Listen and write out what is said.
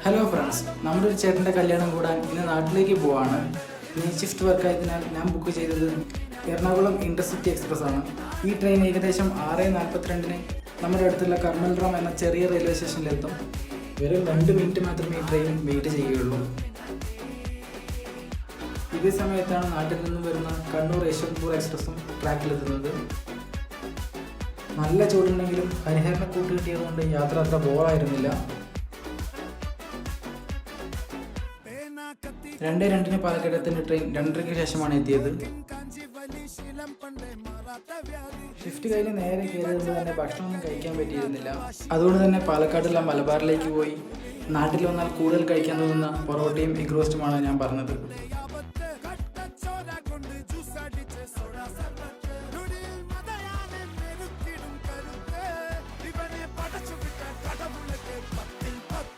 Hello friends, നമ്മുടെ ഒരു ചേട്ടൻ്റെ കല്യാണം കൂടാൻ ഇന്ന് നാട്ടിലേക്ക് പോവാണ്. നൈറ്റ് ഷിഫ്റ്റ് വർക്കായതിനാൽ ഞാൻ ബുക്ക് ചെയ്തത് എറണാകുളം ഇൻ്റർസിറ്റി എക്സ്പ്രസ് ആണ്. ഈ ട്രെയിൻ ഏകദേശം 6:42 നമ്മുടെ അടുത്തുള്ള കർമ്മൽറാം എന്ന ചെറിയ റെയിൽവേ സ്റ്റേഷനിലെത്തും. വെറും 2 മിനിറ്റ് മാത്രമേ ഈ ട്രെയിൻ വെയിറ്റ് ചെയ്യുകയുള്ളൂ. ഇതേ സമയത്താണ് നാട്ടിൽ നിന്നും വരുന്ന കണ്ണൂർ യശ്വന്ത്പൂർ എക്സ്പ്രസും ട്രാക്കിലെത്തുന്നത്. നല്ല ചൂടുണ്ടെങ്കിലും ഹരിഹരനെ കൂട്ടുകിട്ടിയതുകൊണ്ട് യാത്ര അത്ര ബോറായിരുന്നില്ല. 2:02 പാലക്കാടെത്തുന്ന ട്രെയിൻ 2:30 ശേഷമാണ് എത്തിയത്. ഷിഫ്റ്റ് കഴിഞ്ഞ് നേരെ കയറിയത് തന്നെ ഭക്ഷണമൊന്നും കഴിക്കാൻ പറ്റിയിരുന്നില്ല. അതുകൊണ്ട് തന്നെ പാലക്കാടുള്ള മലബാറിലേക്ക് പോയി നാട്ടിൽ വന്നാൽ കൂടുതൽ കഴിക്കാൻ തോന്നുന്ന പൊറോട്ടയും എഗ് റോസ്റ്റുമാണ് ഞാൻ പറഞ്ഞത്.